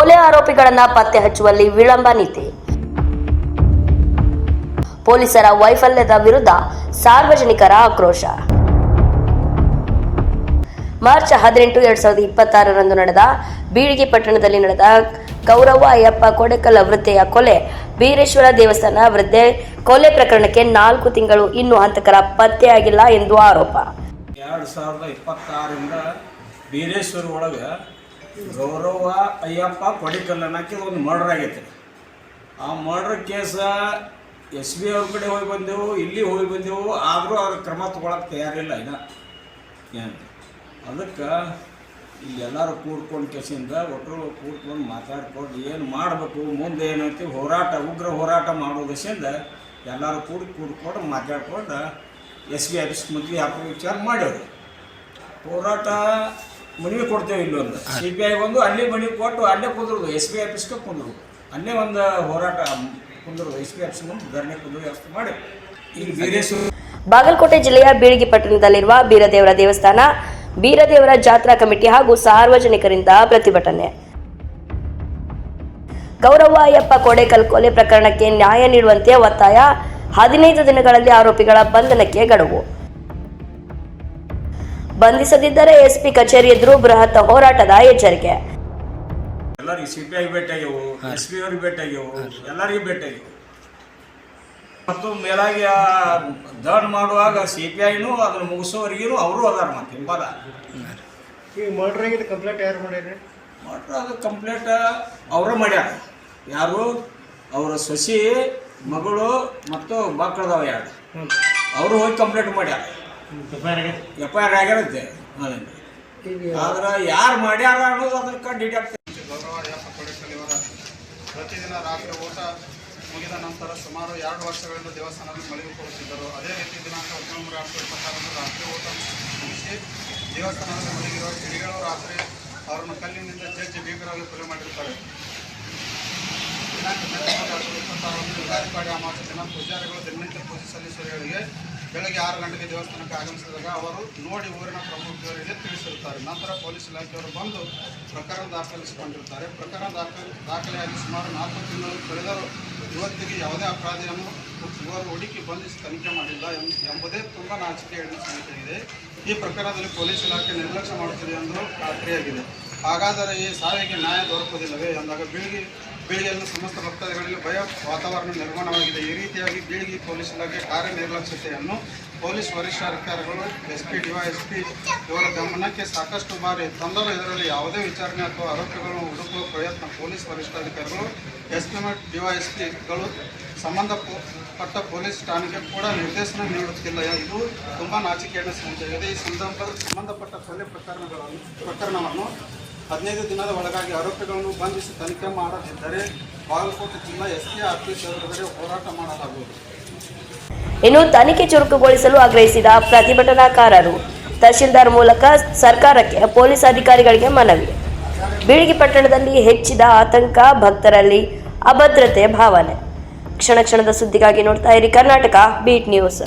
ಕೊಲೆ ಆರೋಪಿಗಳನ್ನು ಪತ್ತೆ ಹಚ್ಚುವಲ್ಲಿ ವಿಳಂಬ ನೀತಿ. ಪೊಲೀಸರ ವೈಫಲ್ಯದ ವಿರುದ್ಧ ಸಾರ್ವಜನಿಕರ ಆಕ್ರೋಶ. ಮಾರ್ಚ್ 18, 2026 ನಡೆದ ಬೀಳಿಗಿ ಪಟ್ಟಣದಲ್ಲಿ ನಡೆದ ಗೌರವ್ವ ಅಯ್ಯಪ್ಪ ಕೊಡೆಕಲ್ ವೃದ್ಧೆಯ ಕೊಲೆ, ಬೀರೇಶ್ವರ ದೇವಸ್ಥಾನ ವೃದ್ಧೆ ಕೊಲೆ ಪ್ರಕರಣಕ್ಕೆ 4 ತಿಂಗಳು ಇನ್ನೂ ಹಂತಕರ ಪತ್ತೆಯಾಗಿಲ್ಲ ಎಂದು ಆರೋಪ. 2026ರಿಂದ ಬೀರೇಶ್ವರ ಒಳಗೆ ಗೌರವ್ವ ಅಯ್ಯಪ್ಪ ಕೊಡೆಕಲ್ ಅನ್ನೋಕ್ಕೆ ಒಂದು ಮರ್ಡರ್ ಆಗೈತೆ. ಆ ಮರ್ಡರ್ ಕೇಸ SB ಅವ್ರ ಕಡೆ ಹೋಗಿ ಬಂದೆವು, ಇಲ್ಲಿ ಹೋಗಿ ಬಂದೆವು, ಆದರೂ ಅವ್ರ ಕ್ರಮ ತೊಗೊಳಕ್ಕೆ ತಯಾರಿಲ್ಲ ಇನ್ನು. ಏನು ಅದಕ್ಕೆ ಇಲ್ಲಿ ಎಲ್ಲರೂ ಕೂಡ್ಕೊಂಡು ಕೆಸಿಂದ ಒಟ್ಟರು ಕೂಡ್ಕೊಂಡು ಮಾತಾಡ್ಕೊಂಡು ಏನು ಮಾಡಬೇಕು, ಮುಂದೆ ಏನೈತಿ ಹೋರಾಟ, ಉಗ್ರ ಹೋರಾಟ ಮಾಡೋದರಿಂದ ಎಲ್ಲರೂ ಕೂಡ್ಕೊಂಡು ಮಾತಾಡ್ಕೊಂಡು SB ಆಫೀಸ್ ಮದುವೆ ಹಾಕೋ ವಿಚಾರ ಮಾಡ್ಯವ್ರು. ಹೋರಾಟ ಮನವಿ ಕೊಡ್ತೇವೆ ಇಲ್ಲೊಂದು, CBI ಒಂದು ಅಲ್ಲಿ ಮನವಿ ಕೊಟ್ಟು ಅಲ್ಲೇ ಕುಂದ್ರದು, SB ಆಫೀಸ್ಗೆ ಕುಂದ್ರದು, ಅಲ್ಲೇ ಒಂದು ಹೋರಾಟ ಕುಂದ್ರದು, SB ಆಫೀಸ್ ಮುಂದೆ ಧರಣಿ ಕುಂದ್ರು ವ್ಯವಸ್ಥೆ ಮಾಡಿ. ಈಗ ಬೀರೇಶ್ವರ ಬಾಗಲಕೋಟೆ ಜಿಲ್ಲೆಯ ಬೀಳಿಗಿ ಪಟ್ಟಣದಲ್ಲಿರುವ ಬೀರದೇವರ ದೇವಸ್ಥಾನ, ಬೀರದೇವರ ಜಾತ್ರಾ ಕಮಿಟಿ ಹಾಗೂ ಸಾರ್ವಜನಿಕರಿಂದ ಪ್ರತಿಭಟನೆ. ಗೌರವ್ವ ಅಯ್ಯಪ್ಪ ಕೊಡೆಕಲ್ ಕೊಲೆ ಪ್ರಕರಣಕ್ಕೆ ನ್ಯಾಯ ನೀಡುವಂತೆ ಒತ್ತಾಯ. 15 ದಿನಗಳಲ್ಲಿ ಆರೋಪಿಗಳ ಬಂಧನಕ್ಕೆ ಗಡುವು. ಬಂಧಿಸದಿದ್ದರೆ SP ಕಚೇರಿ ಎದುರು ಬೃಹತ್ ಹೋರಾಟದ ಎಚ್ಚರಿಕೆ. ಎಲ್ಲರಿಗೂ CBI ಭೇಟಿಯಾಗ್ಯವು, SB ಅವ್ರಿಗೆ ಭೇಟಿಯಾಗ್ಯವು, ಎಲ್ಲರಿಗೂ ಭೇಟಿಯಾಗ್ಯವು. ಮತ್ತು ಮೇಲಾಗಿ ದಾನ್ ಮಾಡುವಾಗ CBIನೂ ಅದನ್ನು ಮುಗಿಸೋವರೆಗೂ ಅವರು ಅದಾರ. ಮತ್ತೆ ಹಿಂಬಲ ಈಗ ಮರ್ಡರ್ ಆಗಿದ್ದು ಕಂಪ್ಲೇಂಟ್ ಯಾರು ಮಾಡ್ಯಾರ? ಮರ್ಡರ್ ಅದು ಕಂಪ್ಲೇಂಟ್ ಅವರೇ ಮಾಡ್ಯಾರ. ಯಾರು? ಅವರ ಸೊಸಿ, ಮಗಳು ಮತ್ತು ಮಕ್ಕಳದವ 2 ಅವರು ಹೋಗಿ ಕಂಪ್ಲೇಂಟ್ ಮಾಡ್ಯಾರ. FIR ಆಗ್ಯಾರಂತೆ. ಆದ್ರೆ ಯಾರು ಮಾಡ್ಯಾರ ಅನ್ನೋದು ಅದನ್ನ ಕಂಡು ಹಿಡಿಯಾಗ್ತದೆ. ಗೌರವ್ವ ಅಯ್ಯಪ್ಪ ಕೊಡೆಕಲ್ ಇವರ ಪ್ರತಿದಿನ ರಾತ್ರಿ ಊಟ ಮುಗಿದ ನಂತರ ಸುಮಾರು 2 ವರ್ಷಗಳಿಂದ ದೇವಸ್ಥಾನದಲ್ಲಿ ಮಳಿಗೆ ಕೊಡುತ್ತಿದ್ದರು. ಅದೇ ರೀತಿ ದಿನಾಂಕ 19/8/26 ರಾತ್ರಿ ಊಟ ಮುಗಿಸಿ ದೇವಸ್ಥಾನದಲ್ಲಿ ಮಲಗಿರುವ ಕಿಡಿಗಳು ರಾತ್ರಿ ಅವರನ್ನು ಕಲ್ಲಿನಿಂದ ಜಜ್ಜಿ ಭೀಕರವಾಗಿ ಕೊಲೆ ಮಾಡಿರುತ್ತಾರೆ. ದಿನಾಂಕ 19/8/26 ಯುಗಾದಿಪಾಡಿ ಅಮಾವಾಸ್ಯೆ ದಿನ ಪೂಜಾರಿಗಳು ದಿನನಿತ್ಯ ಪೂಜೆ ಸಲ್ಲಿಸುವವರಿಗೆ ಬೆಳಗ್ಗೆ 6 ಗಂಟೆಗೆ ದೇವಸ್ಥಾನಕ್ಕೆ ಆಗಮಿಸಿದಾಗ ಅವರು ನೋಡಿ ಊರಿನ ಪ್ರಮುಖರಿಗೆ ತಿಳಿಸಿರುತ್ತಾರೆ. ನಂತರ ಪೊಲೀಸ್ ಇಲಾಖೆಯವರು ಬಂದು ಪ್ರಕರಣ ದಾಖಲಿಸಿಕೊಂಡಿರುತ್ತಾರೆ. ಪ್ರಕರಣ ದಾಖಲೆಯಾಗಿ ಸುಮಾರು 4 ತಿಂಗಳು ಕಳೆದರೂ ಇವತ್ತಿಗೆ ಯಾವುದೇ ಅಪರಾಧಿಯನ್ನು ಇವರು ಹುಡುಕಿ ಬಂಧಿಸಿ ತನಿಖೆ ಮಾಡಿಲ್ಲ ಎಂಬುದೇ ತುಂಬ ನಾಚಿಕೆಗೇಡಿನ ಸಂಗತಿಯಾಗಿದೆ. ಈ ಪ್ರಕರಣದಲ್ಲಿ ಪೊಲೀಸ್ ಇಲಾಖೆ ನಿರ್ಲಕ್ಷ್ಯ ಮಾಡುತ್ತಿದೆ ಎಂದು ಖಾತ್ರಿಯಾಗಿದೆ. ಹಾಗಾದರೆ ಈ ಸಾವಿಗೆ ನ್ಯಾಯ ದೊರಕುವುದಿಲ್ಲವೇ ಎಂದಾಗ ಬೀಳಿಗೆಯಲ್ಲಿ ಸಮಸ್ತ ಭಕ್ತಾದಿಗಳಿಗೆ ಭಯ ವಾತಾವರಣ ನಿರ್ಮಾಣವಾಗಿದೆ. ಈ ರೀತಿಯಾಗಿ ಬೀಳಿಗೆ ಪೊಲೀಸ್ ಇಲಾಖೆ ಕಾರ್ಯನಿರ್ಲಕ್ಷ್ಯತೆಯನ್ನು ಪೊಲೀಸ್ ವರಿಷ್ಠಾಧಿಕಾರಿಗಳು SP, DYSP ಇವರ ಗಮನಕ್ಕೆ ಸಾಕಷ್ಟು ಬಾರಿ ತಂದರೂ ಇದರಲ್ಲಿ ಯಾವುದೇ ವಿಚಾರಣೆ ಅಥವಾ ಆರೋಪಿಗಳನ್ನು ಹುಡುಕುವ ಪ್ರಯತ್ನ ಪೊಲೀಸ್ ವರಿಷ್ಠಾಧಿಕಾರಿಗಳು SP ಮತ್ತು DYSPಗಳು ಸಂಬಂಧಪಟ್ಟ ಪೊಲೀಸ್ ಠಾಣೆಗೆ ಕೂಡ ನಿರ್ದೇಶನ ನೀಡುತ್ತಿಲ್ಲ. ಇದು ತುಂಬ ನಾಚಿಕೆಯ ಸಂಗತಿಯಾಗಿದೆ. ಈ ಸಂಬಂಧಪಟ್ಟ ಕೊಲೆ ಪ್ರಕರಣವನ್ನು 15 ದಿನದ ಒಳಗಾಗಿ ಆರೋಪಿಗಳನ್ನು ಬಂಧಿಸಿ ತನಿಖೆ ಮಾಡದಿದ್ದರೆ ಬಾಗಲಕೋಟೆ ಜಿಲ್ಲಾ SP ಆಫೀಸ್ ಎದುರುಗಡೆ ಹೋರಾಟ ಮಾಡಲಾಗುವುದು. ಇನ್ನು ತನಿಖೆ ಚುರುಕುಗೊಳಿಸಲು ಆಗ್ರಹಿಸಿದ ಪ್ರತಿಭಟನಾಕಾರರು ತಹಶೀಲ್ದಾರ್ ಮೂಲಕ ಸರ್ಕಾರಕ್ಕೆ, ಪೊಲೀಸ್ ಅಧಿಕಾರಿಗಳಿಗೆ ಮನವಿ. ಬೀಳಿಗಿ ಪಟ್ಟಣದಲ್ಲಿ ಹೆಚ್ಚಿದ ಆತಂಕ, ಭಕ್ತರಲ್ಲಿ ಅಭದ್ರತೆ ಭಾವನೆ. ಕ್ಷಣ ಕ್ಷಣದ ಸುದ್ದಿಗಾಗಿ ನೋಡ್ತಾ ಇರಿ ಕರ್ನಾಟಕ ಬೀಟ್ ನ್ಯೂಸ್.